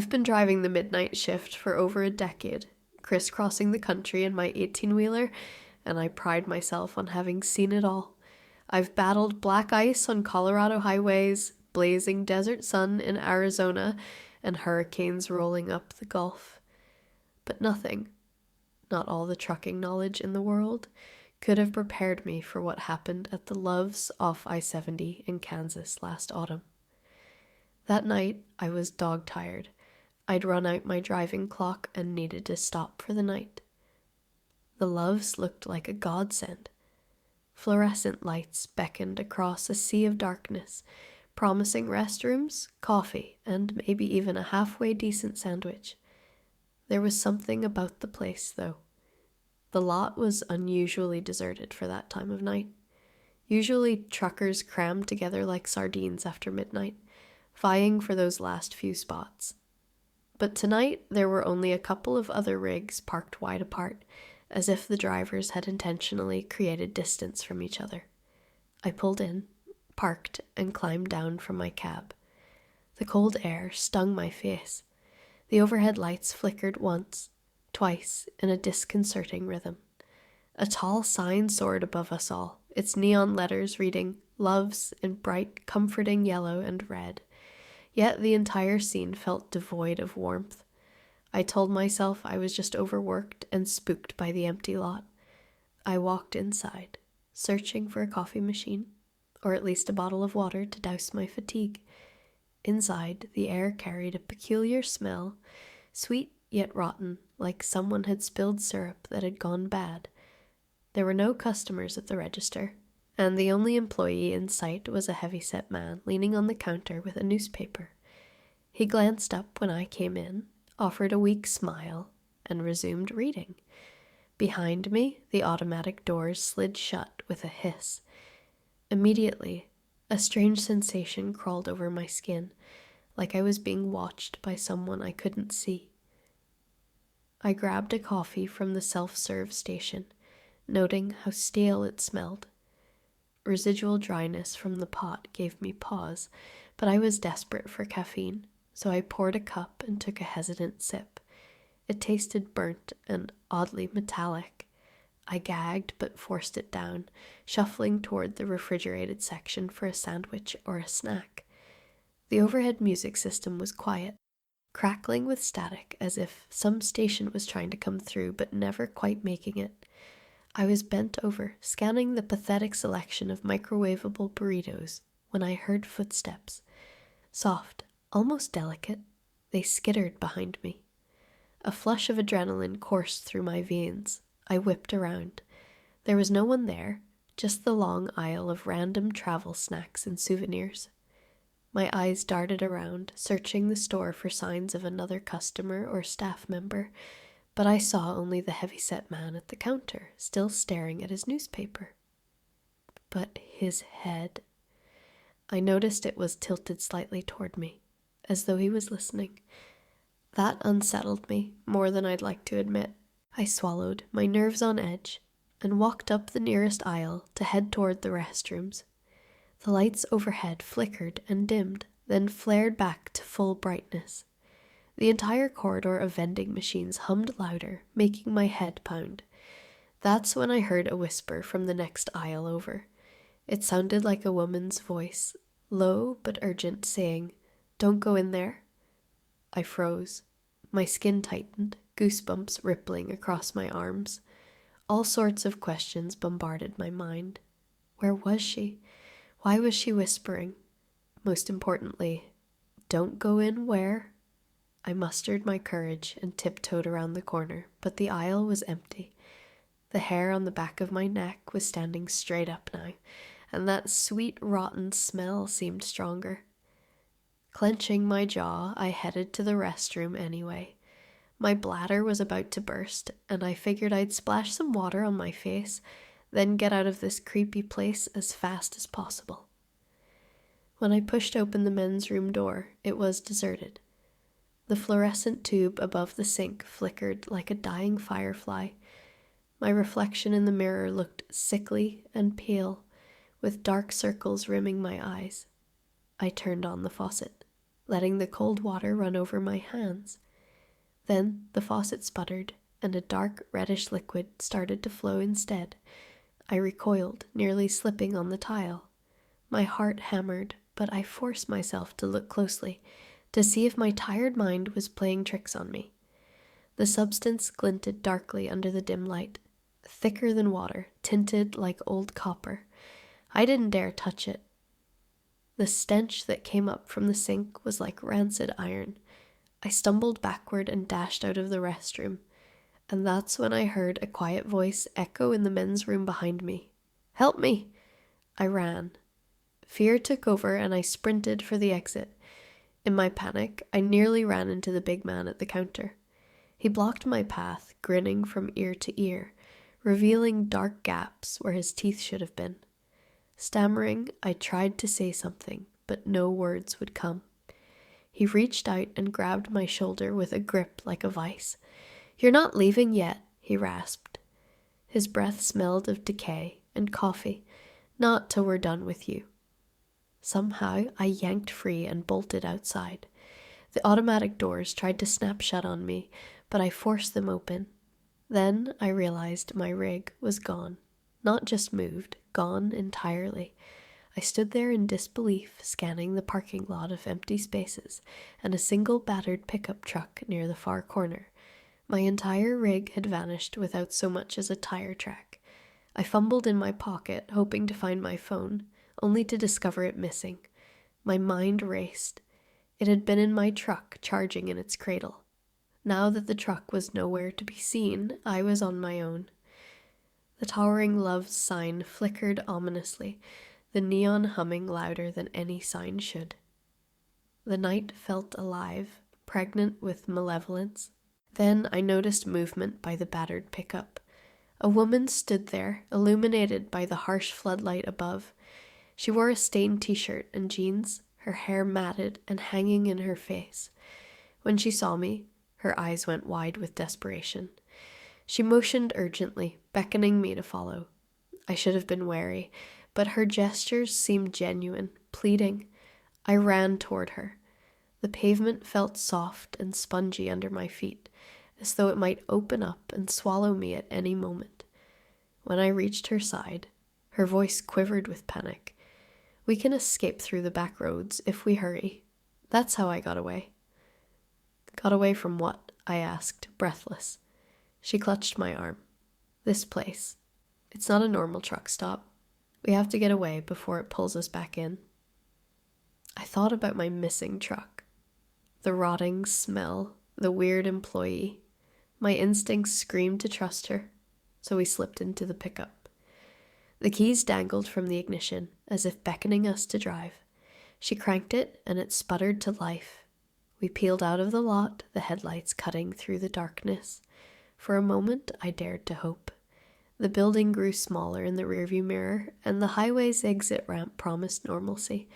I've been driving the midnight shift for over a decade, crisscrossing the country in my 18-wheeler, and I pride myself on having seen it all. I've battled black ice on Colorado highways, blazing desert sun in Arizona, and hurricanes rolling up the Gulf. But nothing, not all the trucking knowledge in the world, could have prepared me for what happened at the Loves off I-70 in Kansas last autumn. That night, I was dog-tired. I'd run out my driving clock and needed to stop for the night. The Loves looked like a godsend. Fluorescent lights beckoned across a sea of darkness, promising restrooms, coffee, and maybe even a halfway decent sandwich. There was something about the place, though. The lot was unusually deserted for that time of night. Usually truckers crammed together like sardines after midnight, vying for those last few spots. But tonight there were only a couple of other rigs parked wide apart, as if the drivers had intentionally created distance from each other. I pulled in, parked, and climbed down from my cab. The cold air stung my face. The overhead lights flickered once, twice, in a disconcerting rhythm. A tall sign soared above us all, its neon letters reading "Loves" in bright, comforting yellow and red. Yet the entire scene felt devoid of warmth. I told myself I was just overworked and spooked by the empty lot. I walked inside, searching for a coffee machine, or at least a bottle of water to douse my fatigue. Inside, the air carried a peculiar smell, sweet yet rotten, like someone had spilled syrup that had gone bad. There were no customers at the register, and the only employee in sight was a heavy-set man leaning on the counter with a newspaper. He glanced up when I came in, offered a weak smile, and resumed reading. Behind me, the automatic doors slid shut with a hiss. Immediately, a strange sensation crawled over my skin, like I was being watched by someone I couldn't see. I grabbed a coffee from the self-serve station, noting how stale it smelled. Residual dryness from the pot gave me pause, but I was desperate for caffeine, so I poured a cup and took a hesitant sip. It tasted burnt and oddly metallic. I gagged but forced it down, shuffling toward the refrigerated section for a sandwich or a snack. The overhead music system was quiet, crackling with static as if some station was trying to come through but never quite making it. I was bent over, scanning the pathetic selection of microwavable burritos, when I heard footsteps. Soft, almost delicate, they skittered behind me. A flush of adrenaline coursed through my veins. I whipped around. There was no one there, just the long aisle of random travel snacks and souvenirs. My eyes darted around, searching the store for signs of another customer or staff member, but I saw only the heavy-set man at the counter, still staring at his newspaper. But his head. I noticed it was tilted slightly toward me, as though he was listening. That unsettled me more than I'd like to admit. I swallowed, my nerves on edge, and walked up the nearest aisle to head toward the restrooms. The lights overhead flickered and dimmed, then flared back to full brightness. The entire corridor of vending machines hummed louder, making my head pound. That's when I heard a whisper from the next aisle over. It sounded like a woman's voice, low but urgent, saying, "Don't go in there." I froze. My skin tightened, goosebumps rippling across my arms. All sorts of questions bombarded my mind. Where was she? Why was she whispering? Most importantly, don't go in where? I mustered my courage and tiptoed around the corner, but the aisle was empty. The hair on the back of my neck was standing straight up now, and that sweet, rotten smell seemed stronger. Clenching my jaw, I headed to the restroom anyway. My bladder was about to burst, and I figured I'd splash some water on my face, then get out of this creepy place as fast as possible. When I pushed open the men's room door, it was deserted. The fluorescent tube above the sink flickered like a dying firefly. My reflection in the mirror looked sickly and pale, with dark circles rimming my eyes. I turned on the faucet. letting the cold water run over my hands. Then the faucet sputtered, and a dark reddish liquid started to flow instead. I recoiled, nearly slipping on the tile. My heart hammered, but I forced myself to look closely, to see if my tired mind was playing tricks on me. The substance glinted darkly under the dim light, thicker than water, tinted like old copper. I didn't dare touch it. The stench that came up from the sink was like rancid iron. I stumbled backward and dashed out of the restroom, and that's when I heard a quiet voice echo in the men's room behind me. "Help me!" I ran. Fear took over and I sprinted for the exit. In my panic, I nearly ran into the big man at the counter. He blocked my path, grinning from ear to ear, revealing dark gaps where his teeth should have been. Stammering, I tried to say something, but no words would come. He reached out and grabbed my shoulder with a grip like a vice. "You're not leaving yet," he rasped. His breath smelled of decay and coffee. "Not till we're done with you." Somehow I yanked free and bolted outside. The automatic doors tried to snap shut on me, but I forced them open. Then I realized my rig was gone. Not just moved, gone entirely. I stood there in disbelief, scanning the parking lot of empty spaces and a single battered pickup truck near the far corner. My entire rig had vanished without so much as a tire track. I fumbled in my pocket, hoping to find my phone, only to discover it missing. My mind raced. It had been in my truck, charging in its cradle. Now that the truck was nowhere to be seen, I was on my own. The towering love sign flickered ominously, the neon humming louder than any sign should. The night felt alive, pregnant with malevolence. Then I noticed movement by the battered pickup. A woman stood there, illuminated by the harsh floodlight above. She wore a stained t-shirt and jeans, her hair matted and hanging in her face. When she saw me, her eyes went wide with desperation. She motioned urgently, beckoning me to follow. I should have been wary, but her gestures seemed genuine, pleading. I ran toward her. The pavement felt soft and spongy under my feet, as though it might open up and swallow me at any moment. When I reached her side, her voice quivered with panic. "We can escape through the back roads if we hurry." That's how I got away. "Got away from what?" I asked, breathless. She clutched my arm. "This place. It's not a normal truck stop. We have to get away before it pulls us back in." I thought about my missing truck. The rotting smell, the weird employee. My instincts screamed to trust her, so we slipped into the pickup. The keys dangled from the ignition, as if beckoning us to drive. She cranked it, and it sputtered to life. We peeled out of the lot, the headlights cutting through the darkness. For a moment, I dared to hope. The building grew smaller in the rearview mirror, and the highway's exit ramp promised normalcy.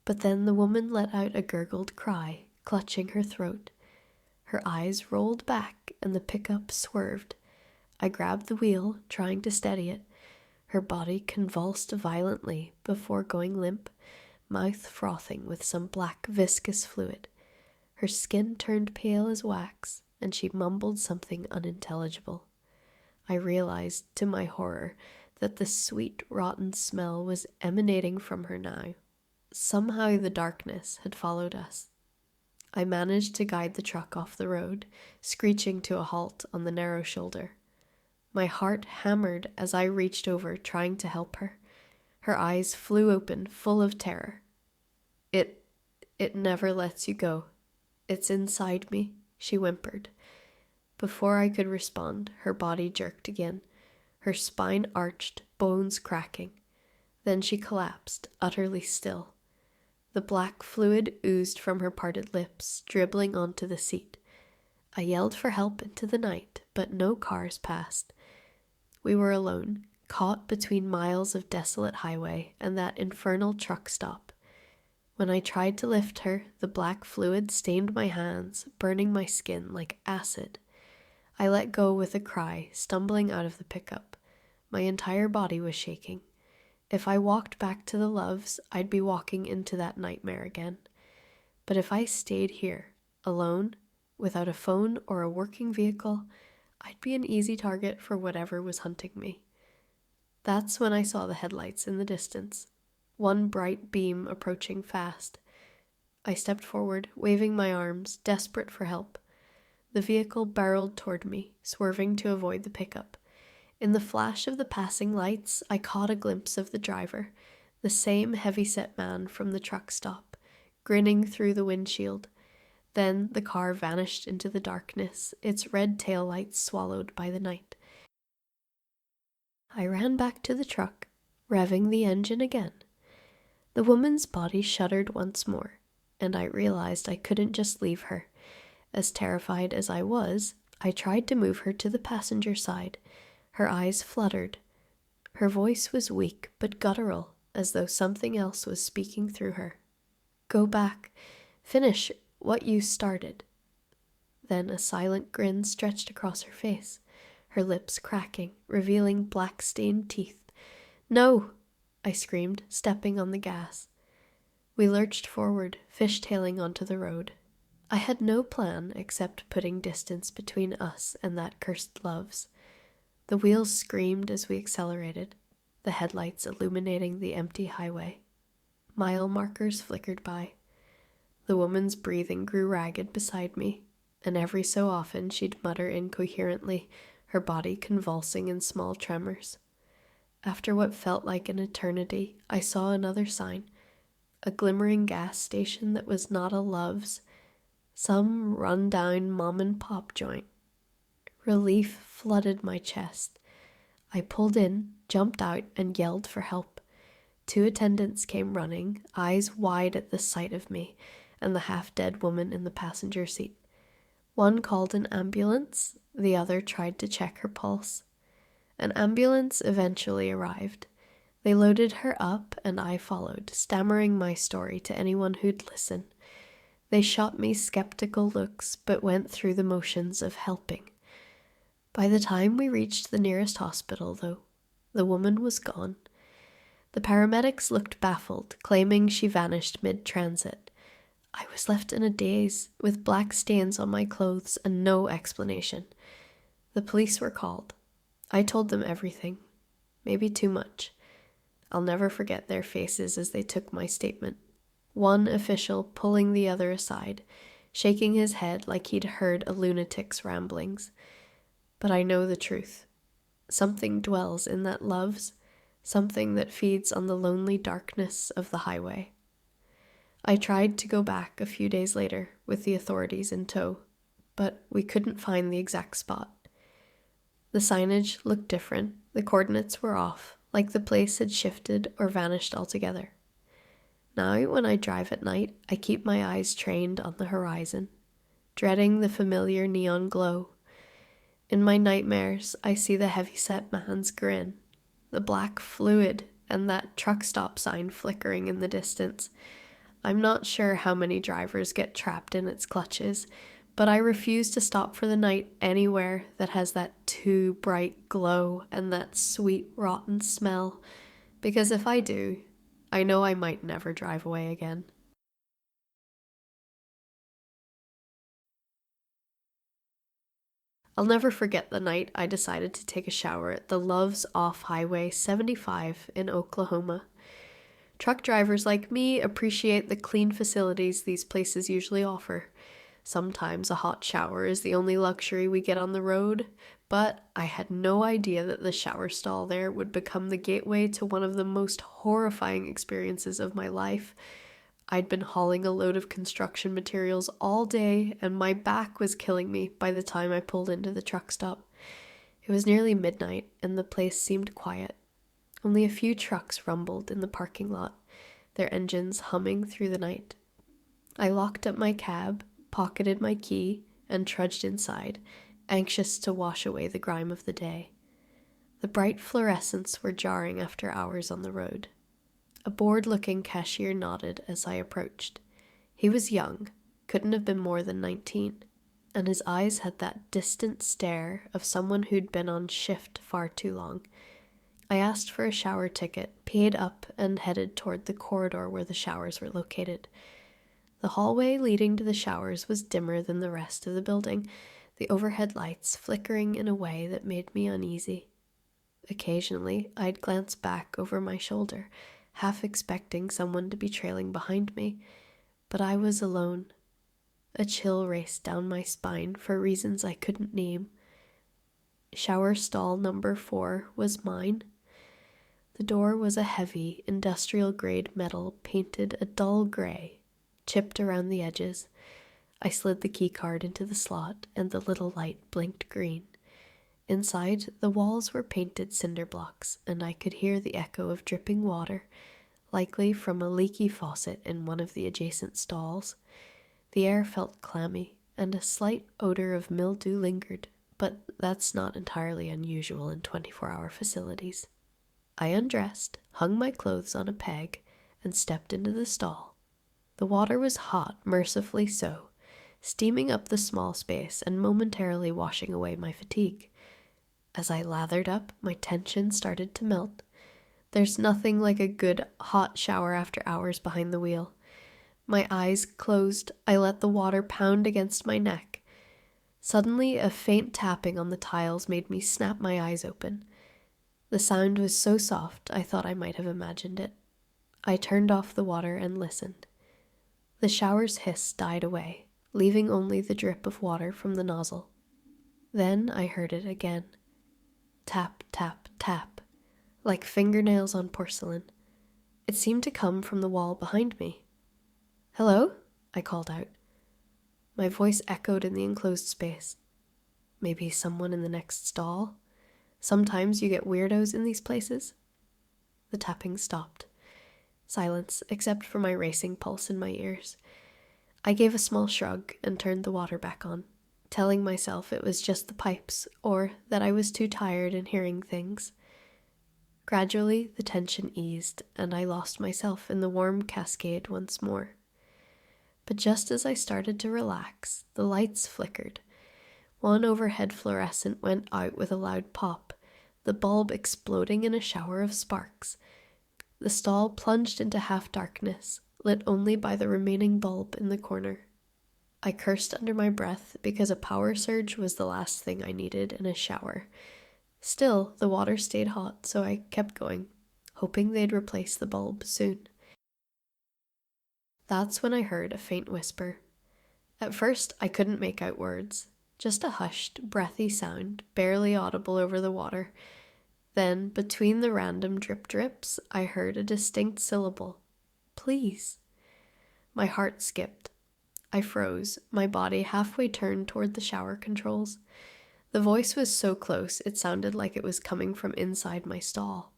But then the woman let out a gurgled cry, clutching her throat. Her eyes rolled back, and the pickup swerved. I grabbed the wheel, trying to steady it. Her body convulsed violently before going limp, mouth frothing with some black viscous fluid. Her skin turned pale as wax, and she mumbled something unintelligible. I realized, to my horror, that the sweet, rotten smell was emanating from her now. Somehow the darkness had followed us. I managed to guide the truck off the road, screeching to a halt on the narrow shoulder. My heart hammered as I reached over, trying to help her. Her eyes flew open, full of terror. It never lets you go. It's inside me," she whimpered. Before I could respond, her body jerked again, her spine arched, bones cracking. Then she collapsed, utterly still. The black fluid oozed from her parted lips, dribbling onto the seat. I yelled for help into the night, but no cars passed. We were alone, caught between miles of desolate highway and that infernal truck stop. When I tried to lift her, the black fluid stained my hands, burning my skin like acid. I let go with a cry, stumbling out of the pickup. My entire body was shaking. If I walked back to the Loves, I'd be walking into that nightmare again. But if I stayed here, alone, without a phone or a working vehicle, I'd be an easy target for whatever was hunting me. That's when I saw the headlights in the distance, one bright beam approaching fast. I stepped forward, waving my arms, desperate for help. The vehicle barreled toward me, swerving to avoid the pickup. In the flash of the passing lights, I caught a glimpse of the driver, the same heavy-set man from the truck stop, grinning through the windshield. Then the car vanished into the darkness, its red taillights swallowed by the night. I ran back to the truck, revving the engine again. The woman's body shuddered once more, and I realized I couldn't just leave her. As terrified as I was, I tried to move her to the passenger side. Her eyes fluttered. Her voice was weak but guttural, as though something else was speaking through her. Go back. Finish what you started. Then a silent grin stretched across her face, her lips cracking, revealing black-stained teeth. No! I screamed, stepping on the gas. We lurched forward, fishtailing onto the road. I had no plan except putting distance between us and that cursed Love's. The wheels screamed as we accelerated, the headlights illuminating the empty highway. Mile markers flickered by. The woman's breathing grew ragged beside me, and every so often she'd mutter incoherently, her body convulsing in small tremors. After what felt like an eternity, I saw another sign, a glimmering gas station that was not a Love's, some run-down mom-and-pop joint. Relief flooded my chest. I pulled in, jumped out, and yelled for help. 2 attendants came running, eyes wide at the sight of me and the half-dead woman in the passenger seat. One called an ambulance, the other tried to check her pulse. An ambulance eventually arrived. They loaded her up, and I followed, stammering my story to anyone who'd listen. They shot me skeptical looks, but went through the motions of helping. By the time we reached the nearest hospital, though, the woman was gone. The paramedics looked baffled, claiming she vanished mid-transit. I was left in a daze, with black stains on my clothes and no explanation. The police were called. I told them everything. Maybe too much. I'll never forget their faces as they took my statement. One official pulling the other aside, shaking his head like he'd heard a lunatic's ramblings. But I know the truth. Something dwells in that Love's, something that feeds on the lonely darkness of the highway. I tried to go back a few days later with the authorities in tow, but we couldn't find the exact spot. The signage looked different, the coordinates were off, like the place had shifted or vanished altogether. Now, when I drive at night, I keep my eyes trained on the horizon, dreading the familiar neon glow. In my nightmares, I see the heavy-set man's grin, the black fluid, and that truck stop sign flickering in the distance. I'm not sure how many drivers get trapped in its clutches, but I refuse to stop for the night anywhere that has that too bright glow and that sweet, rotten smell, because if I do, I know I might never drive away again. I'll never forget the night I decided to take a shower at the Love's off Highway 75 in Oklahoma. Truck drivers like me appreciate the clean facilities these places usually offer. Sometimes a hot shower is the only luxury we get on the road, but I had no idea that the shower stall there would become the gateway to one of the most horrifying experiences of my life. I'd been hauling a load of construction materials all day, and my back was killing me by the time I pulled into the truck stop. It was nearly midnight, and the place seemed quiet. Only a few trucks rumbled in the parking lot, their engines humming through the night. I locked up my cab, pocketed my key, and trudged inside, anxious to wash away the grime of the day. The bright fluorescents were jarring after hours on the road. A bored-looking cashier nodded as I approached. He was young, couldn't have been more than 19, and his eyes had that distant stare of someone who'd been on shift far too long. I asked for a shower ticket, paid up, and headed toward the corridor where the showers were located. The hallway leading to the showers was dimmer than the rest of the building, the overhead lights flickering in a way that made me uneasy. Occasionally, I'd glance back over my shoulder, half expecting someone to be trailing behind me, but I was alone. A chill raced down my spine for reasons I couldn't name. Shower stall number 4 was mine. The door was a heavy, industrial-grade metal painted a dull gray, chipped around the edges. I slid the keycard into the slot, and the little light blinked green. Inside, the walls were painted cinder blocks, and I could hear the echo of dripping water, likely from a leaky faucet in one of the adjacent stalls. The air felt clammy, and a slight odor of mildew lingered, but that's not entirely unusual in 24-hour facilities. I undressed, hung my clothes on a peg, and stepped into the stall. The water was hot, mercifully so, steaming up the small space and momentarily washing away my fatigue. As I lathered up, my tension started to melt. There's nothing like a good hot shower after hours behind the wheel. My eyes closed. I let the water pound against my neck. Suddenly, a faint tapping on the tiles made me snap my eyes open. The sound was so soft, I thought I might have imagined it. I turned off the water and listened. The shower's hiss died away, leaving only the drip of water from the nozzle. Then I heard it again. Tap, tap, tap, like fingernails on porcelain. It seemed to come from the wall behind me. "Hello?" I called out. My voice echoed in the enclosed space. Maybe someone in the next stall? Sometimes you get weirdos in these places. The tapping stopped. Silence, except for my racing pulse in my ears. I gave a small shrug and turned the water back on, telling myself it was just the pipes, or that I was too tired and hearing things. Gradually, the tension eased, and I lost myself in the warm cascade once more. But just as I started to relax, the lights flickered. One overhead fluorescent went out with a loud pop, the bulb exploding in a shower of sparks. The stall plunged into half-darkness, lit only by the remaining bulb in the corner. I cursed under my breath because a power surge was the last thing I needed in a shower. Still, the water stayed hot, so I kept going, hoping they'd replace the bulb soon. That's when I heard a faint whisper. At first, I couldn't make out words, just a hushed, breathy sound, barely audible over the water. Then, between the random drip-drips, I heard a distinct syllable. "Please." My heart skipped. I froze, my body halfway turned toward the shower controls. The voice was so close it sounded like it was coming from inside my stall.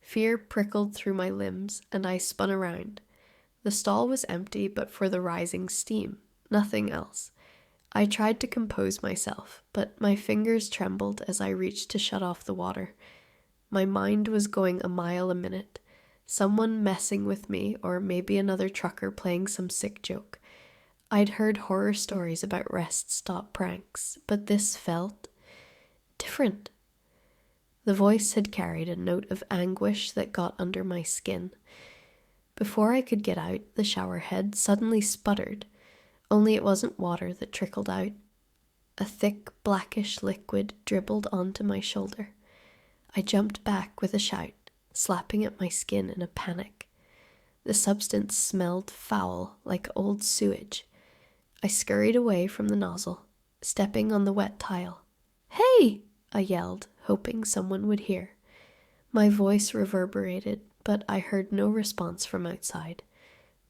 Fear prickled through my limbs, and I spun around. The stall was empty but for the rising steam, nothing else. I tried to compose myself, but my fingers trembled as I reached to shut off the water. My mind was going a mile a minute. Someone messing with me, or maybe another trucker playing some sick joke. I'd heard horror stories about rest stop pranks, but this felt different. The voice had carried a note of anguish that got under my skin. Before I could get out, the shower head suddenly sputtered, only it wasn't water that trickled out. A thick, blackish liquid dribbled onto my shoulder. I jumped back with a shout, slapping at my skin in a panic. The substance smelled foul, like old sewage. I scurried away from the nozzle, stepping on the wet tile. "Hey!" I yelled, hoping someone would hear. My voice reverberated, but I heard no response from outside.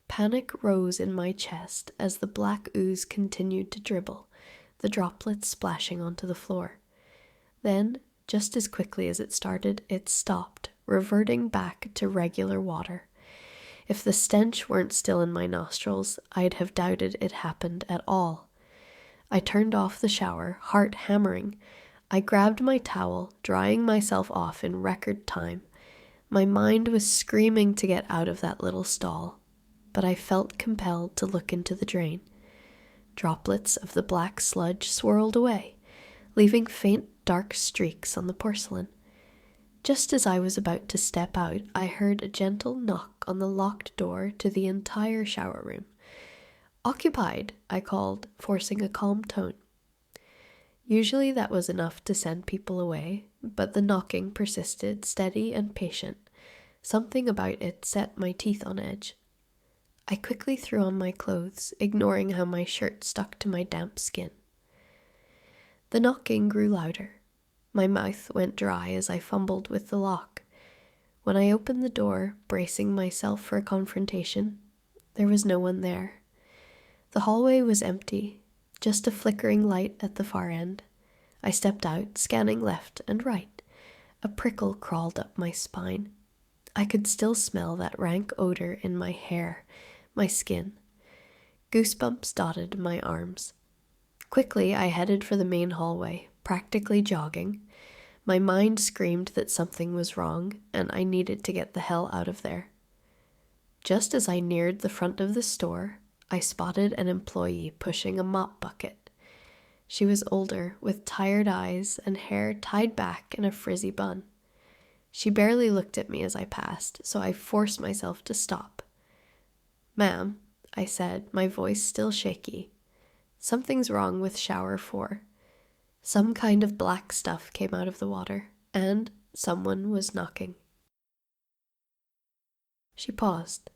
Panic rose in my chest as the black ooze continued to dribble, the droplets splashing onto the floor. Then, just as quickly as it started, it stopped, reverting back to regular water. If the stench weren't still in my nostrils, I'd have doubted it happened at all. I turned off the shower, heart hammering. I grabbed my towel, drying myself off in record time. My mind was screaming to get out of that little stall, but I felt compelled to look into the drain. Droplets of the black sludge swirled away, leaving faint dark streaks on the porcelain. Just as I was about to step out, I heard a gentle knock on the locked door to the entire shower room. "Occupied," I called, forcing a calm tone. Usually that was enough to send people away, but the knocking persisted, steady and patient. Something about it set my teeth on edge. I quickly threw on my clothes, ignoring how my shirt stuck to my damp skin. The knocking grew louder. My mouth went dry as I fumbled with the lock. When I opened the door, bracing myself for a confrontation, there was no one there. The hallway was empty, just a flickering light at the far end. I stepped out, scanning left and right. A prickle crawled up my spine. I could still smell that rank odor in my hair, my skin. Goosebumps dotted my arms. Quickly, I headed for the main hallway, practically jogging. My mind screamed that something was wrong, and I needed to get the hell out of there. Just as I neared the front of the store, I spotted an employee pushing a mop bucket. She was older, with tired eyes and hair tied back in a frizzy bun. She barely looked at me as I passed, so I forced myself to stop. "Ma'am," I said, my voice still shaky. "Something's wrong with shower 4. Some kind of black stuff came out of the water, and someone was knocking." She paused.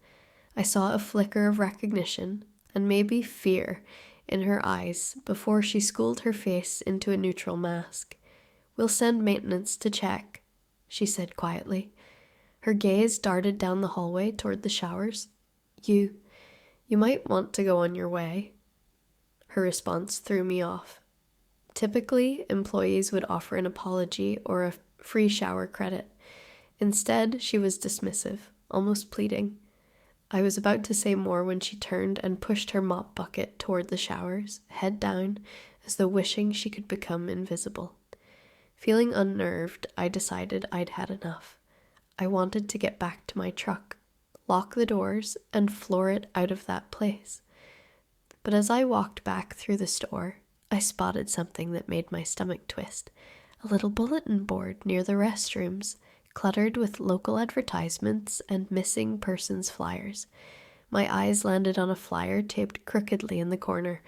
I saw a flicker of recognition, and maybe fear, in her eyes before she schooled her face into a neutral mask. "We'll send maintenance to check," she said quietly. Her gaze darted down the hallway toward the showers. You might want to go on your way." Her response threw me off. Typically, employees would offer an apology or a free shower credit. Instead, she was dismissive, almost pleading. I was about to say more when she turned and pushed her mop bucket toward the showers, head down, as though wishing she could become invisible. Feeling unnerved, I decided I'd had enough. I wanted to get back to my truck, lock the doors, and floor it out of that place. But as I walked back through the store, I spotted something that made my stomach twist. A little bulletin board near the restrooms, cluttered with local advertisements and missing persons flyers. My eyes landed on a flyer taped crookedly in the corner.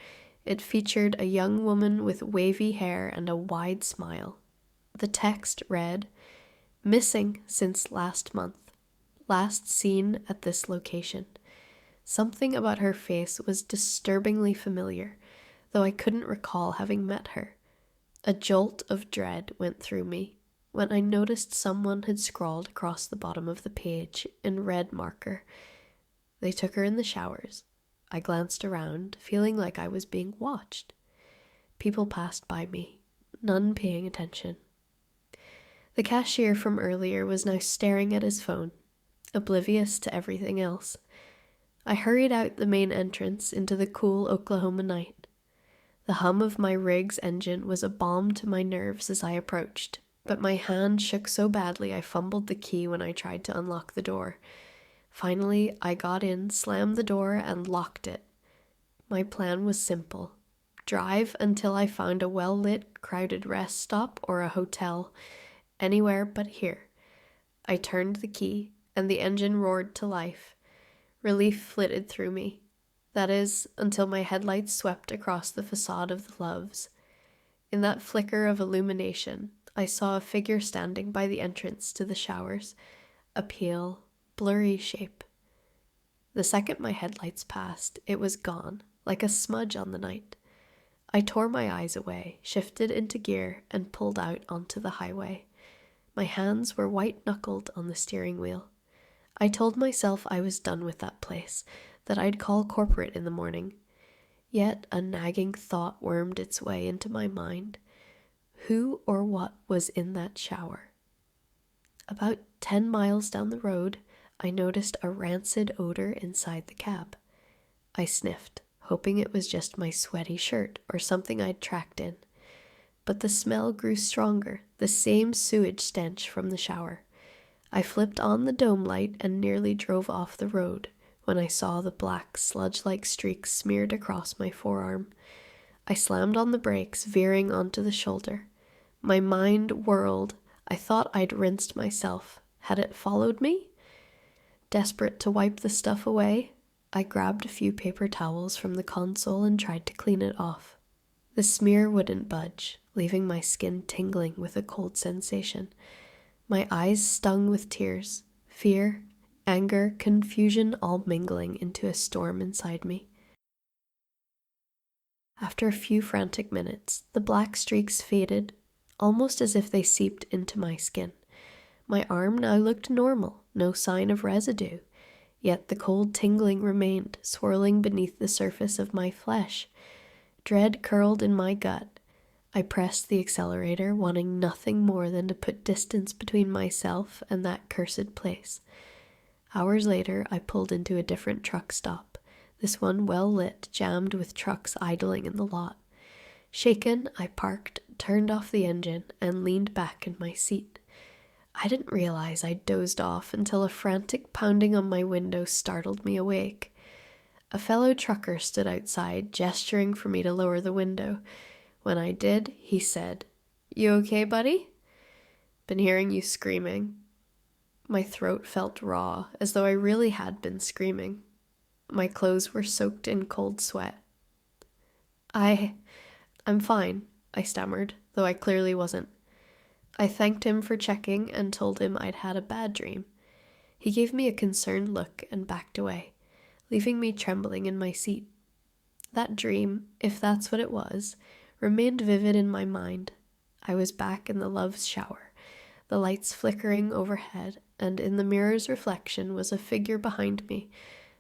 It featured a young woman with wavy hair and a wide smile. The text read, "Missing since last month. Last seen at this location." Something about her face was disturbingly familiar, though I couldn't recall having met her. A jolt of dread went through me when I noticed someone had scrawled across the bottom of the page in red marker. "They took her in the showers." I glanced around, feeling like I was being watched. People passed by me, none paying attention. The cashier from earlier was now staring at his phone, oblivious to everything else. I hurried out the main entrance into the cool Oklahoma night. The hum of my rig's engine was a balm to my nerves as I approached, but my hand shook so badly I fumbled the key when I tried to unlock the door. Finally, I got in, slammed the door, and locked it. My plan was simple. Drive until I found a well-lit, crowded rest stop or a hotel. Anywhere but here. I turned the key, and the engine roared to life. Relief flitted through me. That is, until my headlights swept across the facade of the Loves. In that flicker of illumination, I saw a figure standing by the entrance to the showers, a pale, blurry shape. The second my headlights passed, it was gone, like a smudge on the night. I tore my eyes away, shifted into gear, and pulled out onto the highway. My hands were white-knuckled on the steering wheel. I told myself I was done with that place, that I'd call corporate in the morning. Yet a nagging thought wormed its way into my mind. Who or what was in that shower? About 10 miles down the road, I noticed a rancid odor inside the cab. I sniffed, hoping it was just my sweaty shirt or something I'd tracked in. But the smell grew stronger, the same sewage stench from the shower. I flipped on the dome light and nearly drove off the road when I saw the black, sludge-like streaks smeared across my forearm. I slammed on the brakes, veering onto the shoulder. My mind whirled. I thought I'd rinsed myself. Had it followed me? Desperate to wipe the stuff away, I grabbed a few paper towels from the console and tried to clean it off. The smear wouldn't budge, leaving my skin tingling with a cold sensation. My eyes stung with tears, fear, anger, confusion all mingling into a storm inside me. After a few frantic minutes, the black streaks faded, almost as if they seeped into my skin. My arm now looked normal, no sign of residue, yet the cold tingling remained, swirling beneath the surface of my flesh. Dread curled in my gut. I pressed the accelerator, wanting nothing more than to put distance between myself and that cursed place. Hours later, I pulled into a different truck stop, this one well lit, jammed with trucks idling in the lot. Shaken, I parked, turned off the engine, and leaned back in my seat. I didn't realize I'd dozed off until a frantic pounding on my window startled me awake. A fellow trucker stood outside, gesturing for me to lower the window. When I did, he said, "You okay, buddy?" "Been hearing you screaming." My throat felt raw, as though I really had been screaming. My clothes were soaked in cold sweat. I'm fine," I stammered, though I clearly wasn't. I thanked him for checking and told him I'd had a bad dream. He gave me a concerned look and backed away, leaving me trembling in my seat. That dream, if that's what it was, remained vivid in my mind. I was back in the Love's shower, the lights flickering overhead, and in the mirror's reflection was a figure behind me,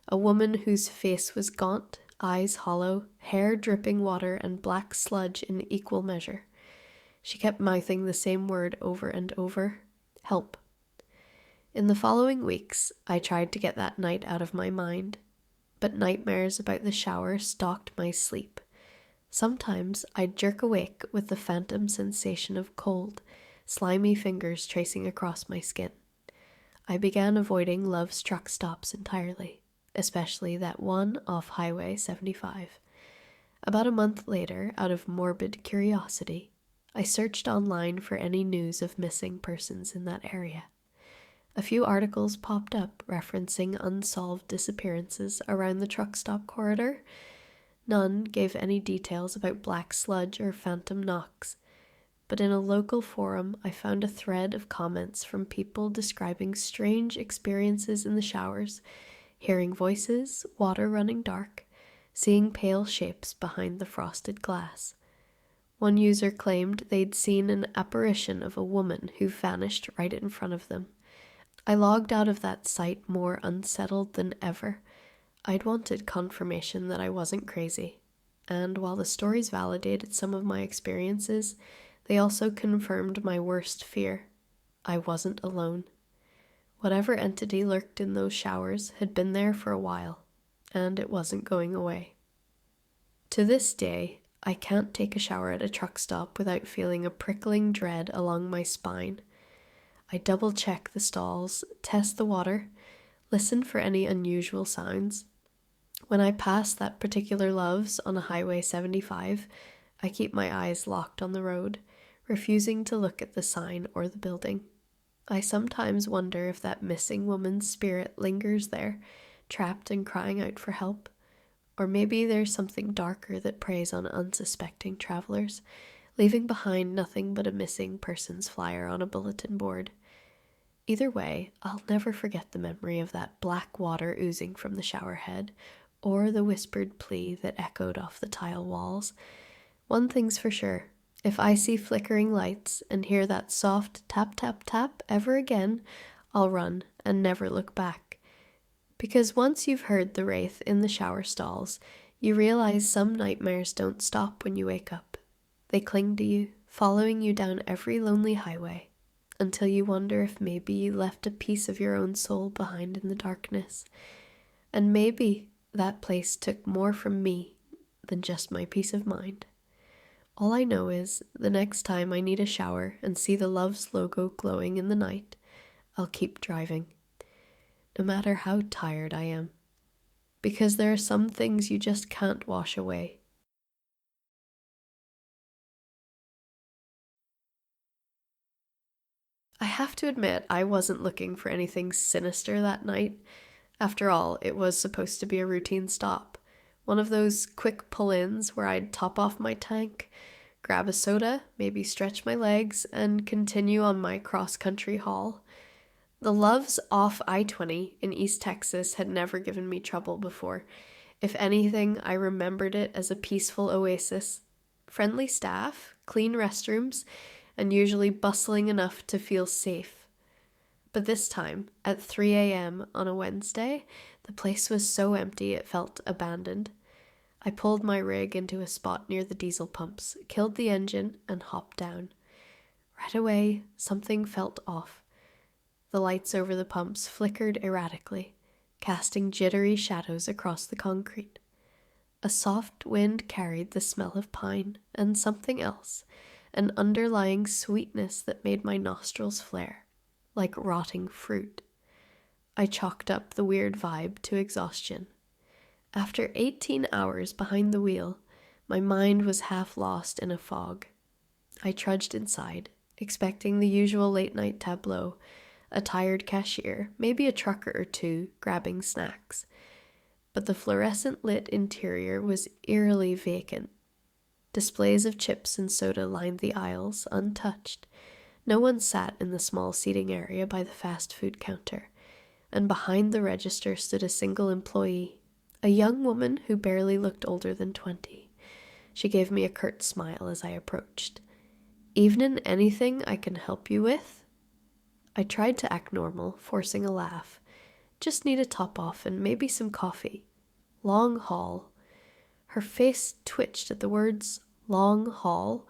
a woman whose face was gaunt, eyes hollow, hair dripping water and black sludge in equal measure. She kept mouthing the same word over and over, "Help." In the following weeks, I tried to get that night out of my mind, but nightmares about the shower stalked my sleep. Sometimes I'd jerk awake with the phantom sensation of cold, slimy fingers tracing across my skin. I began avoiding Love's truck stops entirely, especially that one off Highway 75. About a month later, out of morbid curiosity, I searched online for any news of missing persons in that area. A few articles popped up referencing unsolved disappearances around the truck stop corridor. None gave any details about black sludge or phantom knocks, but in a local forum I found a thread of comments from people describing strange experiences in the showers, hearing voices, water running dark, seeing pale shapes behind the frosted glass. One user claimed they'd seen an apparition of a woman who vanished right in front of them. I logged out of that site more unsettled than ever. I'd wanted confirmation that I wasn't crazy, and while the stories validated some of my experiences, they also confirmed my worst fear. I wasn't alone. Whatever entity lurked in those showers had been there for a while, and it wasn't going away. To this day, I can't take a shower at a truck stop without feeling a prickling dread along my spine. I double-check the stalls, test the water, listen for any unusual sounds. When I pass that particular Love's on a Highway 75, I keep my eyes locked on the road, refusing to look at the sign or the building. I sometimes wonder if that missing woman's spirit lingers there, trapped and crying out for help. Or maybe there's something darker that preys on unsuspecting travelers, leaving behind nothing but a missing persons flyer on a bulletin board. Either way, I'll never forget the memory of that black water oozing from the shower head, or the whispered plea that echoed off the tile walls. One thing's for sure, if I see flickering lights and hear that soft tap tap tap ever again, I'll run and never look back. Because once you've heard the wraith in the shower stalls, you realize some nightmares don't stop when you wake up. They cling to you, following you down every lonely highway, until you wonder if maybe you left a piece of your own soul behind in the darkness. And maybe that place took more from me than just my peace of mind. All I know is, the next time I need a shower and see the Love's logo glowing in the night, I'll keep driving. No matter how tired I am. Because there are some things you just can't wash away. I have to admit, I wasn't looking for anything sinister that night. After all, it was supposed to be a routine stop. One of those quick pull-ins where I'd top off my tank, grab a soda, maybe stretch my legs, and continue on my cross-country haul. The Loves off I-20 in East Texas had never given me trouble before. If anything, I remembered it as a peaceful oasis. Friendly staff, clean restrooms, and usually bustling enough to feel safe. But this time, at 3 a.m. on a Wednesday, the place was so empty it felt abandoned. I pulled my rig into a spot near the diesel pumps, killed the engine, and hopped down. Right away, something felt off. The lights over the pumps flickered erratically, casting jittery shadows across the concrete. A soft wind carried the smell of pine and something else, an underlying sweetness that made my nostrils flare, like rotting fruit. I chalked up the weird vibe to exhaustion. After 18 hours behind the wheel, my mind was half lost in a fog. I trudged inside, expecting the usual late-night tableau, a tired cashier, maybe a trucker or two grabbing snacks. But the fluorescent-lit interior was eerily vacant. Displays of chips and soda lined the aisles, untouched. No one sat in the small seating area by the fast food counter, and behind the register stood a single employee, a young woman who barely looked older than 20. She gave me a curt smile as I approached. "Evenin' anything I can help you with?" I tried to act normal, forcing a laugh. "Just need a top off and maybe some coffee. Long haul." Her face twitched at the words "long haul,"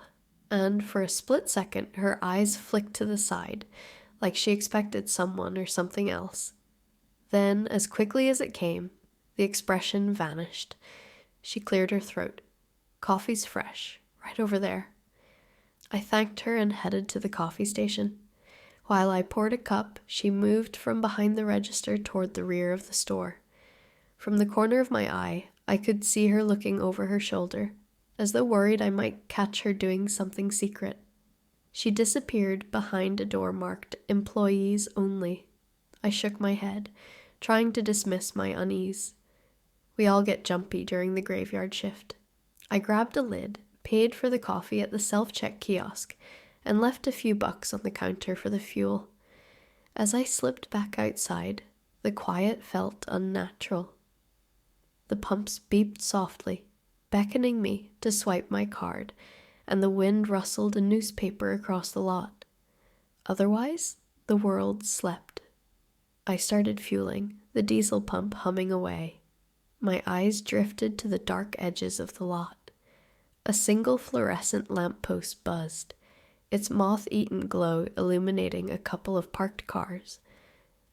and for a split second her eyes flicked to the side, like she expected someone or something else. Then, as quickly as it came, the expression vanished. She cleared her throat. "Coffee's fresh, right over there." I thanked her and headed to the coffee station. While I poured a cup, she moved from behind the register toward the rear of the store. From the corner of my eye, I could see her looking over her shoulder, as though worried I might catch her doing something secret. She disappeared behind a door marked "Employees Only." I shook my head, trying to dismiss my unease. We all get jumpy during the graveyard shift. I grabbed a lid, paid for the coffee at the self-check kiosk, and left a few bucks on the counter for the fuel. As I slipped back outside, the quiet felt unnatural. The pumps beeped softly, beckoning me to swipe my card, and the wind rustled a newspaper across the lot. Otherwise, the world slept. I started fueling, the diesel pump humming away. My eyes drifted to the dark edges of the lot. A single fluorescent lamppost buzzed, its moth-eaten glow illuminating a couple of parked cars.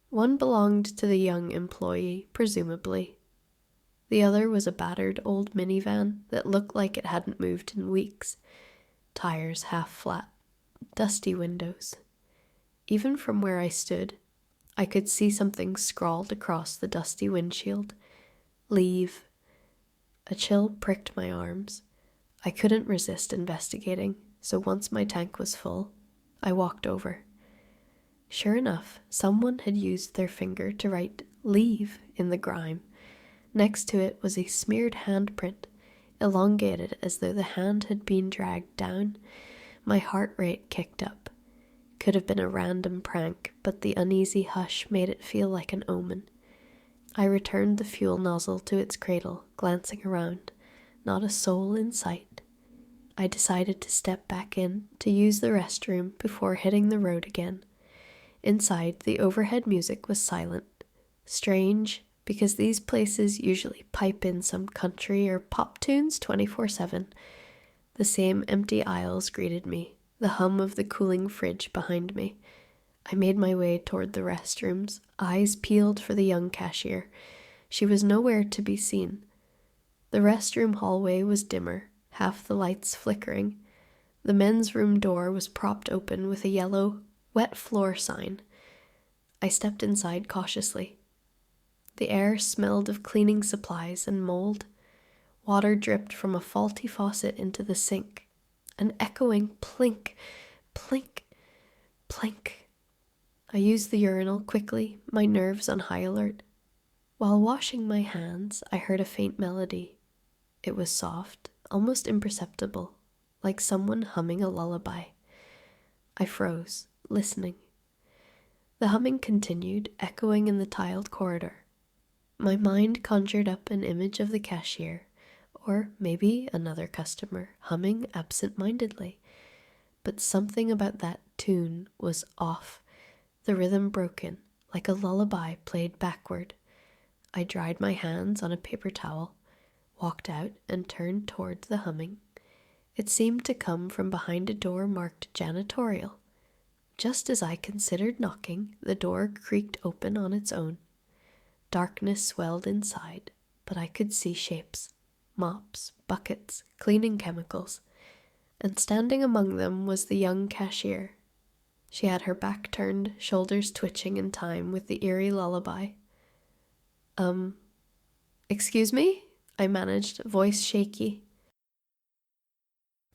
One belonged to the young employee, presumably. The other was a battered old minivan that looked like it hadn't moved in weeks. Tires half flat, dusty windows. Even from where I stood, I could see something scrawled across the dusty windshield. "Leave." A chill pricked my arms. I couldn't resist investigating, so once my tank was full, I walked over. Sure enough, someone had used their finger to write "leave" in the grime. Next to it was a smeared handprint, elongated as though the hand had been dragged down. My heart rate kicked up. Could have been a random prank, but the uneasy hush made it feel like an omen. I returned the fuel nozzle to its cradle, glancing around. Not a soul in sight. I decided to step back in to use the restroom before hitting the road again. Inside, the overhead music was silent. Strange, because these places usually pipe in some country or pop tunes 24/7. The same empty aisles greeted me, the hum of the cooling fridge behind me. I made my way toward the restrooms, eyes peeled for the young cashier. She was nowhere to be seen. The restroom hallway was dimmer, half the lights flickering. The men's room door was propped open with a yellow, wet floor sign. I stepped inside cautiously. The air smelled of cleaning supplies and mold. Water dripped from a faulty faucet into the sink. An echoing plink, plink, plink. I used the urinal quickly, my nerves on high alert. While washing my hands, I heard a faint melody. It was soft, almost imperceptible, like someone humming a lullaby. I froze, listening. The humming continued, echoing in the tiled corridor. My mind conjured up an image of the cashier, or maybe another customer, humming absent-mindedly. But something about that tune was off, the rhythm broken, like a lullaby played backward. I dried my hands on a paper towel, walked out, and turned toward the humming. It seemed to come from behind a door marked janitorial. Just as I considered knocking, the door creaked open on its own. Darkness swelled inside, but I could see shapes, mops, buckets, cleaning chemicals, and standing among them was the young cashier. She had her back turned, shoulders twitching in time with the eerie lullaby. Excuse me? I managed, voice shaky.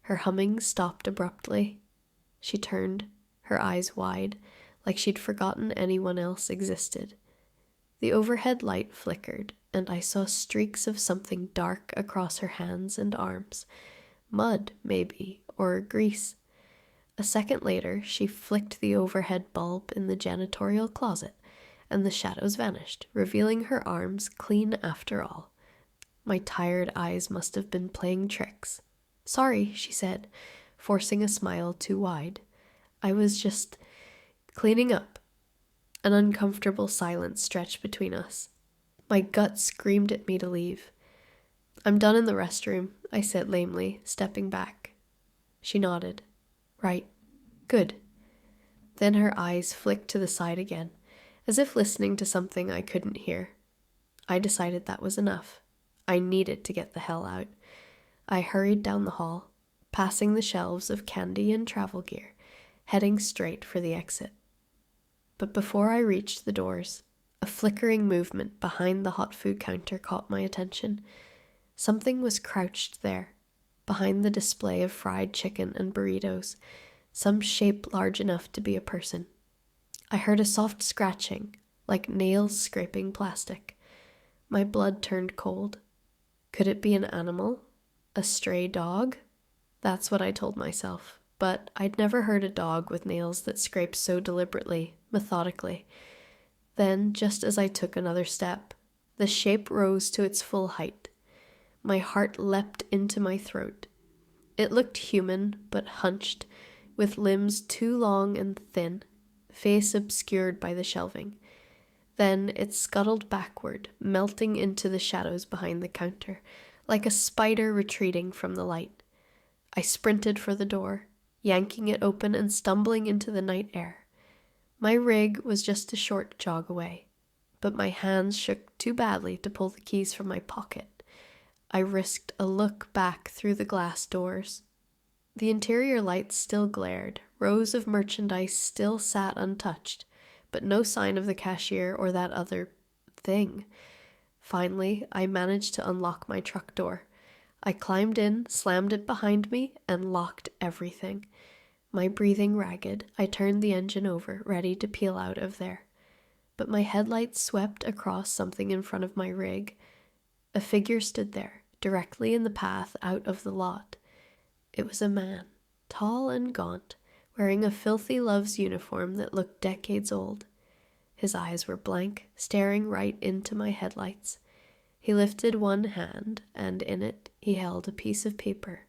Her humming stopped abruptly. She turned, her eyes wide, like she'd forgotten anyone else existed. The overhead light flickered, and I saw streaks of something dark across her hands and arms. Mud, maybe, or grease. A second later, she flicked the overhead bulb in the janitorial closet, and the shadows vanished, revealing her arms clean after all. My tired eyes must have been playing tricks. Sorry, she said, forcing a smile too wide. I was just cleaning up. An uncomfortable silence stretched between us. My gut screamed at me to leave. I'm done in the restroom, I said lamely, stepping back. She nodded. Right. Good. Then her eyes flicked to the side again, as if listening to something I couldn't hear. I decided that was enough. I needed to get the hell out. I hurried down the hall, passing the shelves of candy and travel gear, heading straight for the exit. But before I reached the doors, a flickering movement behind the hot food counter caught my attention. Something was crouched there, behind the display of fried chicken and burritos, some shape large enough to be a person. I heard a soft scratching, like nails scraping plastic. My blood turned cold. Could it be an animal? A stray dog? That's what I told myself, but I'd never heard a dog with nails that scraped so deliberately, methodically. Then, just as I took another step, the shape rose to its full height. My heart leapt into my throat. It looked human, but hunched, with limbs too long and thin, face obscured by the shelving. Then it scuttled backward, melting into the shadows behind the counter, like a spider retreating from the light. I sprinted for the door, yanking it open and stumbling into the night air. My rig was just a short jog away, but my hands shook too badly to pull the keys from my pocket. I risked a look back through the glass doors. The interior lights still glared, rows of merchandise still sat untouched, but no sign of the cashier or that other thing. Finally, I managed to unlock my truck door. I climbed in, slammed it behind me, and locked everything. My breathing ragged, I turned the engine over, ready to peel out of there. But my headlights swept across something in front of my rig. A figure stood there, directly in the path out of the lot. It was a man, tall and gaunt, wearing a filthy Love's uniform that looked decades old. His eyes were blank, staring right into my headlights. He lifted one hand, and in it he held a piece of paper.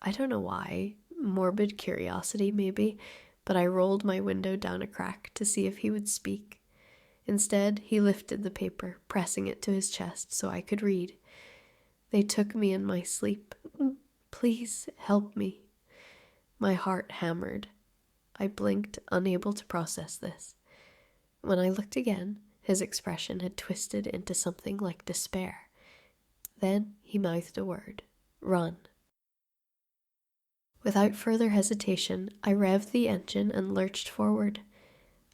I don't know why, morbid curiosity maybe, but I rolled my window down a crack to see if he would speak. Instead, he lifted the paper, pressing it to his chest so I could read. They took me in my sleep. Please help me. My heart hammered. I blinked, unable to process this. When I looked again, his expression had twisted into something like despair. Then he mouthed a word. Run. Without further hesitation, I revved the engine and lurched forward.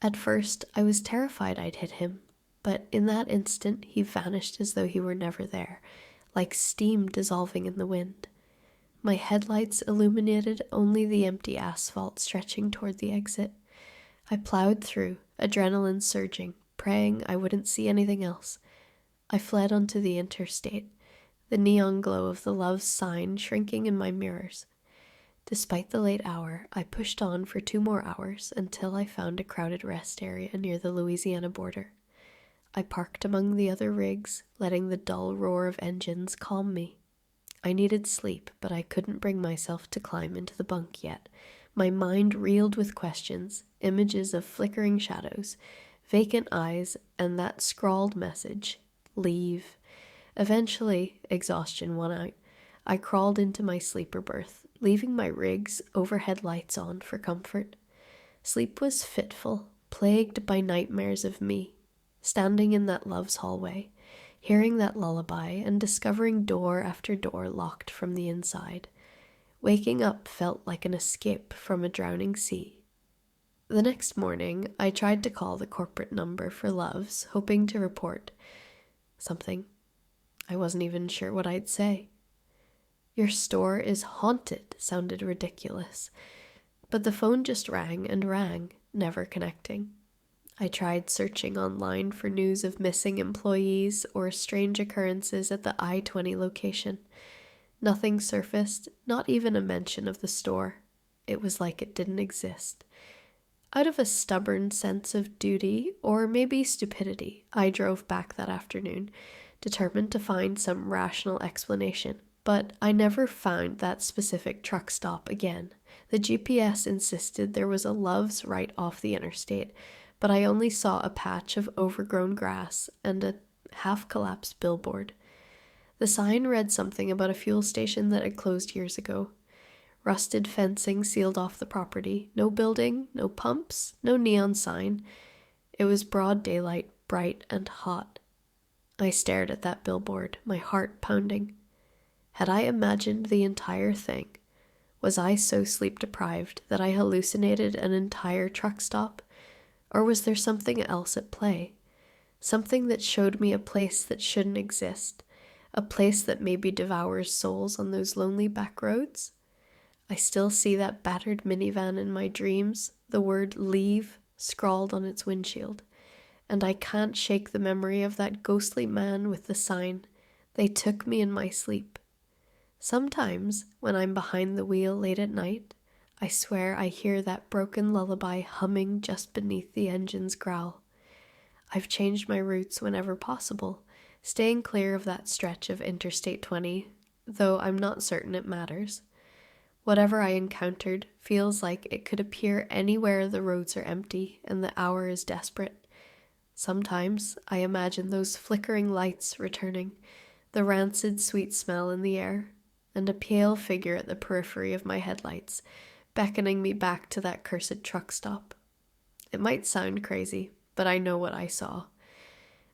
At first, I was terrified I'd hit him, but in that instant he vanished as though he were never there, like steam dissolving in the wind. My headlights illuminated only the empty asphalt stretching toward the exit. I plowed through, adrenaline surging, praying I wouldn't see anything else. I fled onto the interstate, the neon glow of the Love's sign shrinking in my mirrors. Despite the late hour, I pushed on for 2 more hours until I found a crowded rest area near the Louisiana border. I parked among the other rigs, letting the dull roar of engines calm me. I needed sleep, but I couldn't bring myself to climb into the bunk yet. My mind reeled with questions, images of flickering shadows, vacant eyes, and that scrawled message, "Leave." Eventually, exhaustion won out. I crawled into my sleeper berth, leaving my rig's overhead lights on for comfort. Sleep was fitful, plagued by nightmares of me, standing in that Love's hallway, hearing that lullaby and discovering door after door locked from the inside. Waking up felt like an escape from a drowning sea. The next morning, I tried to call the corporate number for Love's, hoping to report something. I wasn't even sure what I'd say. "Your store is haunted" sounded ridiculous, but the phone just rang and rang, never connecting. I tried searching online for news of missing employees or strange occurrences at the I-20 location. Nothing surfaced, not even a mention of the store. It was like it didn't exist. Out of a stubborn sense of duty, or maybe stupidity, I drove back that afternoon, determined to find some rational explanation. But I never found that specific truck stop again. The GPS insisted there was a Love's right off the interstate, but I only saw a patch of overgrown grass and a half-collapsed billboard. The sign read something about a fuel station that had closed years ago. Rusted fencing sealed off the property. No building, no pumps, no neon sign. It was broad daylight, bright and hot. I stared at that billboard, my heart pounding. Had I imagined the entire thing? Was I so sleep-deprived that I hallucinated an entire truck stop? Or was there something else at play? Something that showed me a place that shouldn't exist? A place that maybe devours souls on those lonely back roads? I still see that battered minivan in my dreams, the word "leave" scrawled on its windshield. And I can't shake the memory of that ghostly man with the sign. They took me in my sleep. Sometimes, when I'm behind the wheel late at night, I swear I hear that broken lullaby humming just beneath the engine's growl. I've changed my routes whenever possible, staying clear of that stretch of Interstate 20, though I'm not certain it matters. Whatever I encountered feels like it could appear anywhere the roads are empty and the hour is desperate. Sometimes I imagine those flickering lights returning, the rancid sweet smell in the air, and a pale figure at the periphery of my headlights, beckoning me back to that cursed truck stop. It might sound crazy, but I know what I saw.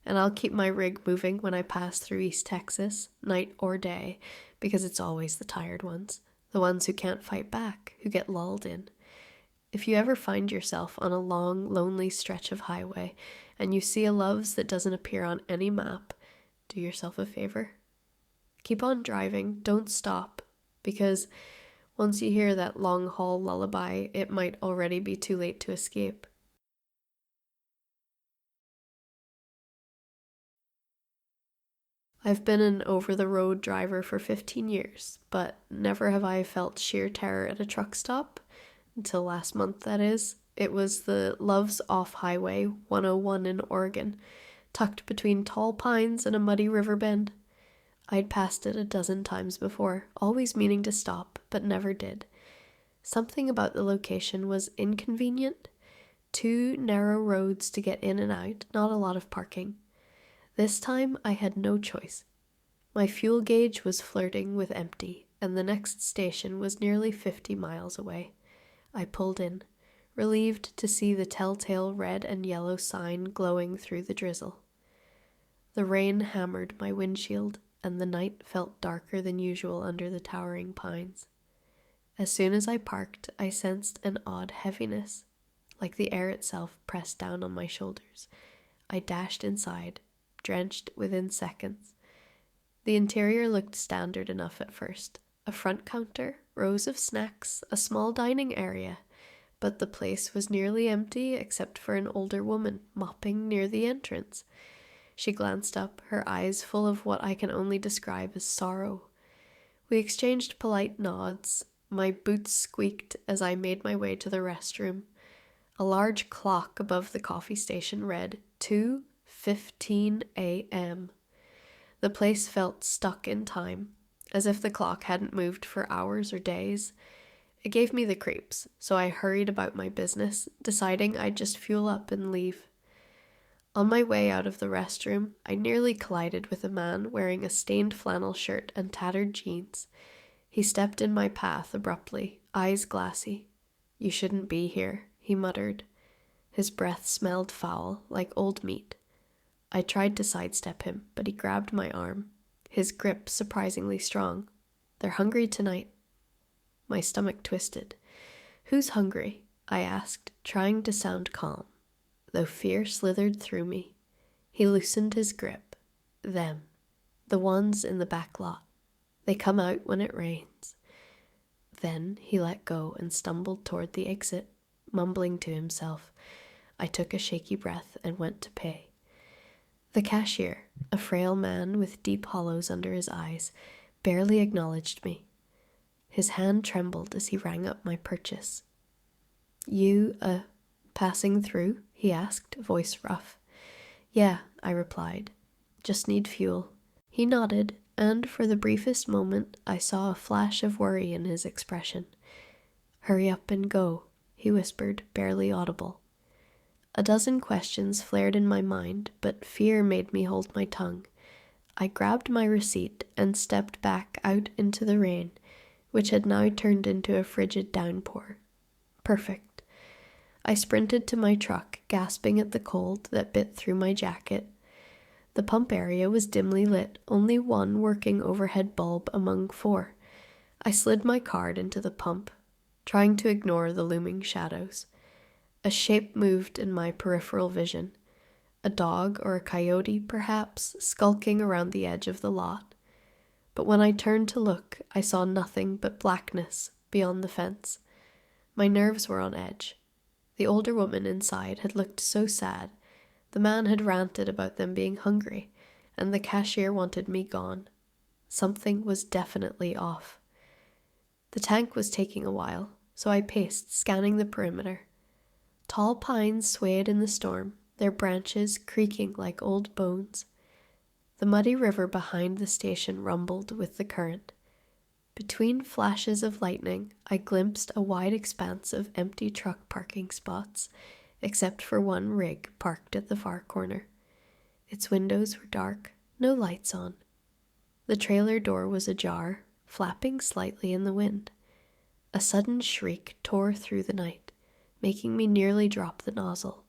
And I'll keep my rig moving when I pass through East Texas, night or day, because it's always the tired ones, the ones who can't fight back, who get lulled in. If you ever find yourself on a long, lonely stretch of highway, and you see a Love's that doesn't appear on any map, do yourself a favor. Keep on driving, don't stop, because once you hear that long-haul lullaby, it might already be too late to escape. I've been an over-the-road driver for 15 years, but never have I felt sheer terror at a truck stop. Until last month, that is. It was the Love's off Highway 101 in Oregon, tucked between tall pines and a muddy river bend. I'd passed it a dozen times before, always meaning to stop, but never did. Something about the location was inconvenient. 2 narrow roads to get in and out, not a lot of parking. This time I had no choice. My fuel gauge was flirting with empty, and the next station was nearly 50 miles away. I pulled in, relieved to see the telltale red and yellow sign glowing through the drizzle. The rain hammered my windshield, and the night felt darker than usual under the towering pines. As soon as I parked, I sensed an odd heaviness, like the air itself pressed down on my shoulders. I dashed inside, drenched within seconds. The interior looked standard enough at first. A front counter, rows of snacks, a small dining area, but the place was nearly empty except for an older woman mopping near the entrance. She glanced up, her eyes full of what I can only describe as sorrow. We exchanged polite nods. My boots squeaked as I made my way to the restroom. A large clock above the coffee station read 2:15 a.m. The place felt stuck in time, as if the clock hadn't moved for hours or days. It gave me the creeps, so I hurried about my business, deciding I'd just fuel up and leave. On my way out of the restroom, I nearly collided with a man wearing a stained flannel shirt and tattered jeans. He stepped in my path abruptly, eyes glassy. "You shouldn't be here," he muttered. His breath smelled foul, like old meat. I tried to sidestep him, but he grabbed my arm, his grip surprisingly strong. "They're hungry tonight." My stomach twisted. "Who's hungry?" I asked, trying to sound calm, though fear slithered through me. He loosened his grip. "Them. The ones in the back lot. They come out when it rains." Then he let go and stumbled toward the exit, mumbling to himself. I took a shaky breath and went to pay. The cashier, a frail man with deep hollows under his eyes, barely acknowledged me. His hand trembled as he rang up my purchase. "You, passing through?" he asked, voice rough. "Yeah," I replied. "Just need fuel." He nodded, and for the briefest moment I saw a flash of worry in his expression. "Hurry up and go," he whispered, barely audible. A dozen questions flared in my mind, but fear made me hold my tongue. I grabbed my receipt and stepped back out into the rain, which had now turned into a frigid downpour. Perfect. I sprinted to my truck, gasping at the cold that bit through my jacket. The pump area was dimly lit, only one working overhead bulb among 4. I slid my card into the pump, trying to ignore the looming shadows. A shape moved in my peripheral vision. A dog or a coyote, perhaps, skulking around the edge of the lot. But when I turned to look, I saw nothing but blackness beyond the fence. My nerves were on edge. The older woman inside had looked so sad. The man had ranted about them being hungry, and the cashier wanted me gone. Something was definitely off. The tank was taking a while, so I paced, scanning the perimeter. Tall pines swayed in the storm, their branches creaking like old bones. The muddy river behind the station rumbled with the current. Between flashes of lightning, I glimpsed a wide expanse of empty truck parking spots, except for one rig parked at the far corner. Its windows were dark, no lights on. The trailer door was ajar, flapping slightly in the wind. A sudden shriek tore through the night, making me nearly drop the nozzle.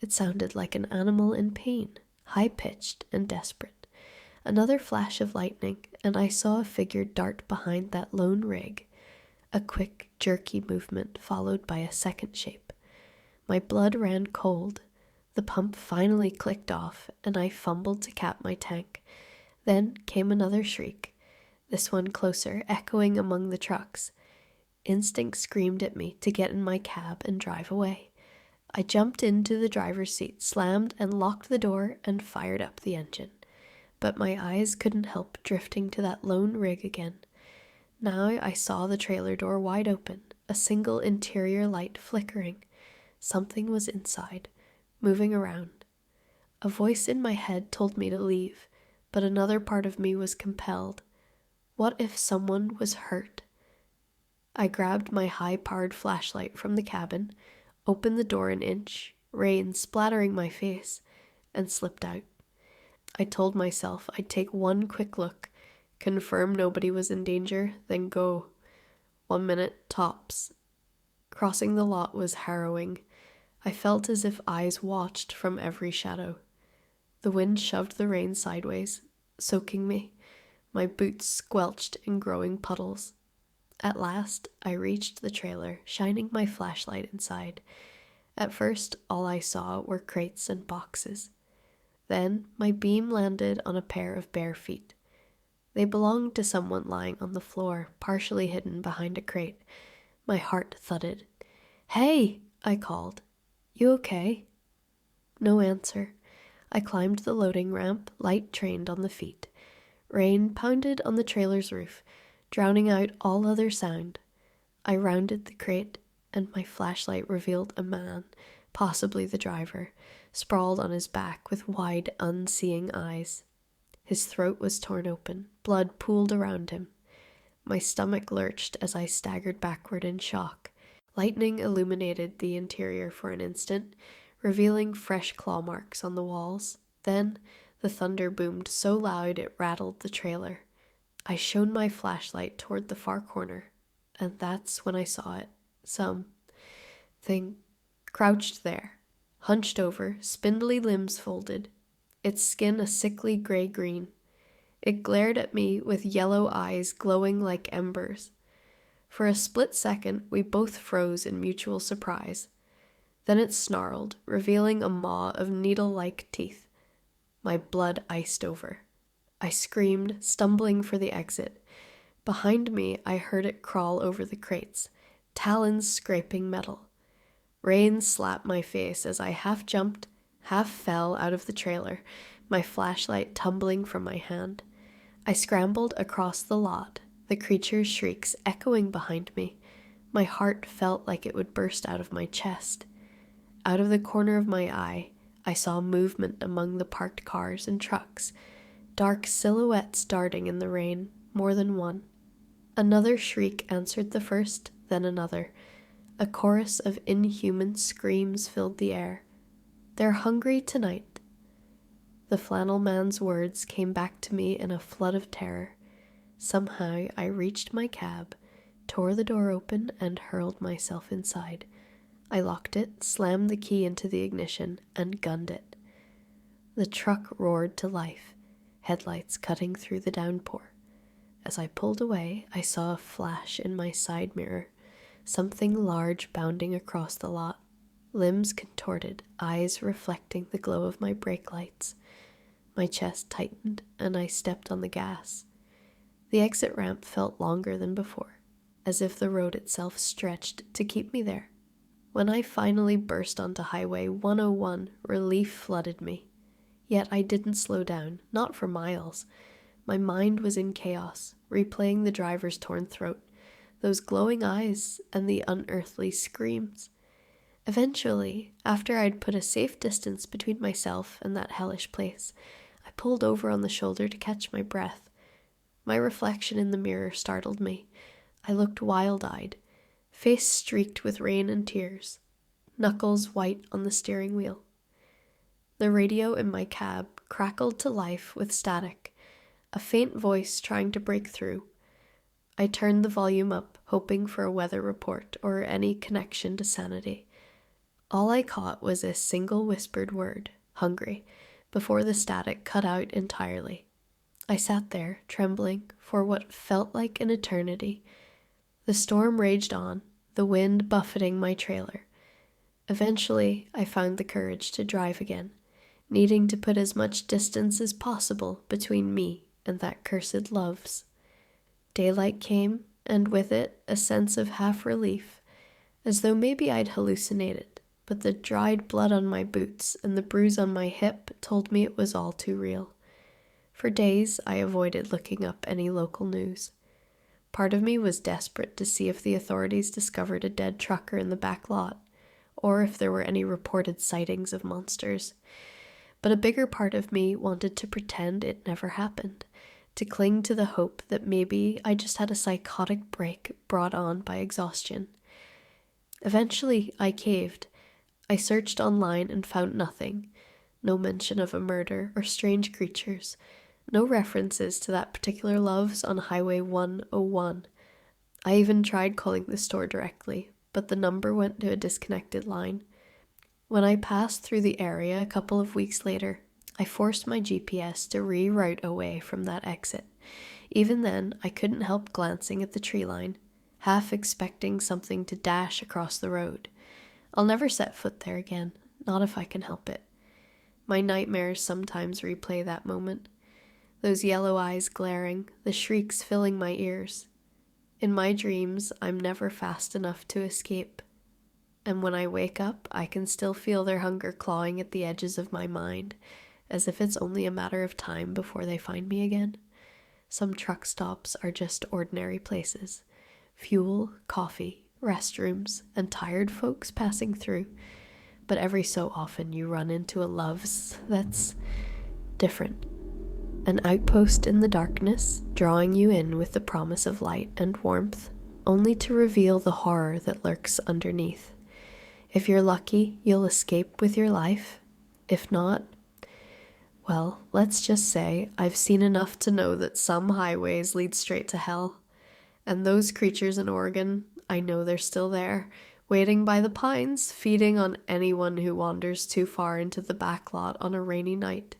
It sounded like an animal in pain, high-pitched and desperate. Another flash of lightning, and I saw a figure dart behind that lone rig. A quick, jerky movement followed by a second shape. My blood ran cold. The pump finally clicked off, and I fumbled to cap my tank. Then came another shriek, this one closer, echoing among the trucks. Instinct screamed at me to get in my cab and drive away. I jumped into the driver's seat, slammed and locked the door, and fired up the engine. But my eyes couldn't help drifting to that lone rig again. Now I saw the trailer door wide open, a single interior light flickering. Something was inside, moving around. A voice in my head told me to leave, but another part of me was compelled. What if someone was hurt? I grabbed my high-powered flashlight from the cabin, opened the door an inch, rain splattering my face, and slipped out. I told myself I'd take one quick look, confirm nobody was in danger, then go. 1 minute, tops. Crossing the lot was harrowing. I felt as if eyes watched from every shadow. The wind shoved the rain sideways, soaking me. My boots squelched in growing puddles. At last, I reached the trailer, shining my flashlight inside. At first, all I saw were crates and boxes. Then, my beam landed on a pair of bare feet. They belonged to someone lying on the floor, partially hidden behind a crate. My heart thudded. "Hey!" I called. "You okay?" No answer. I climbed the loading ramp, light trained on the feet. Rain pounded on the trailer's roof, drowning out all other sound. I rounded the crate, and my flashlight revealed a man, possibly the driver, sprawled on his back with wide, unseeing eyes. His throat was torn open, blood pooled around him. My stomach lurched as I staggered backward in shock. Lightning illuminated the interior for an instant, revealing fresh claw marks on the walls. Then the thunder boomed so loud it rattled the trailer. I shone my flashlight toward the far corner, and that's when I saw it. Something crouched there, hunched over, spindly limbs folded, its skin a sickly gray-green. It glared at me with yellow eyes glowing like embers. For a split second, we both froze in mutual surprise. Then it snarled, revealing a maw of needle-like teeth. My blood iced over. I screamed, stumbling for the exit. Behind me, I heard it crawl over the crates, talons scraping metal. Rain slapped my face as I half jumped, half fell out of the trailer, my flashlight tumbling from my hand. I scrambled across the lot, the creature's shrieks echoing behind me. My heart felt like it would burst out of my chest. Out of the corner of my eye, I saw movement among the parked cars and trucks, dark silhouettes darting in the rain, more than one. Another shriek answered the first, then another. A chorus of inhuman screams filled the air. "They're hungry tonight." The flannel man's words came back to me in a flood of terror. Somehow I reached my cab, tore the door open, and hurled myself inside. I locked it, slammed the key into the ignition, and gunned it. The truck roared to life, headlights cutting through the downpour. As I pulled away, I saw a flash in my side mirror, something large bounding across the lot, limbs contorted, eyes reflecting the glow of my brake lights. My chest tightened, and I stepped on the gas. The exit ramp felt longer than before, as if the road itself stretched to keep me there. When I finally burst onto Highway 101, relief flooded me. Yet I didn't slow down, not for miles. My mind was in chaos, replaying the driver's torn throat, those glowing eyes, and the unearthly screams. Eventually, after I'd put a safe distance between myself and that hellish place, I pulled over on the shoulder to catch my breath. My reflection in the mirror startled me. I looked wild-eyed, face streaked with rain and tears, knuckles white on the steering wheel. The radio in my cab crackled to life with static, a faint voice trying to break through. I turned the volume up, hoping for a weather report or any connection to sanity. All I caught was a single whispered word, hungry, before the static cut out entirely. I sat there, trembling, for what felt like an eternity. The storm raged on, the wind buffeting my trailer. Eventually, I found the courage to drive again, needing to put as much distance as possible between me and that cursed Loves. Daylight came, and with it a sense of half-relief, as though maybe I'd hallucinated, but the dried blood on my boots and the bruise on my hip told me it was all too real. For days, I avoided looking up any local news. Part of me was desperate to see if the authorities discovered a dead trucker in the back lot, or if there were any reported sightings of monsters. But a bigger part of me wanted to pretend it never happened, to cling to the hope that maybe I just had a psychotic break brought on by exhaustion. Eventually, I caved. I searched online and found nothing. No mention of a murder or strange creatures. No references to that particular Loves on Highway 101. I even tried calling the store directly, but the number went to a disconnected line. When I passed through the area a couple of weeks later, I forced my GPS to reroute away from that exit. Even then, I couldn't help glancing at the tree line, half expecting something to dash across the road. I'll never set foot there again, not if I can help it. My nightmares sometimes replay that moment. Those yellow eyes glaring, the shrieks filling my ears. In my dreams, I'm never fast enough to escape. And when I wake up, I can still feel their hunger clawing at the edges of my mind, as if it's only a matter of time before they find me again. Some truck stops are just ordinary places. Fuel, coffee, restrooms, and tired folks passing through. But every so often you run into a love's that's different. An outpost in the darkness, drawing you in with the promise of light and warmth, only to reveal the horror that lurks underneath. If you're lucky, you'll escape with your life. If not, well, let's just say I've seen enough to know that some highways lead straight to hell. And those creatures in Oregon, I know they're still there, waiting by the pines, feeding on anyone who wanders too far into the backlot on a rainy night.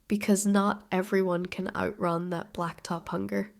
Because not everyone can outrun that blacktop hunger.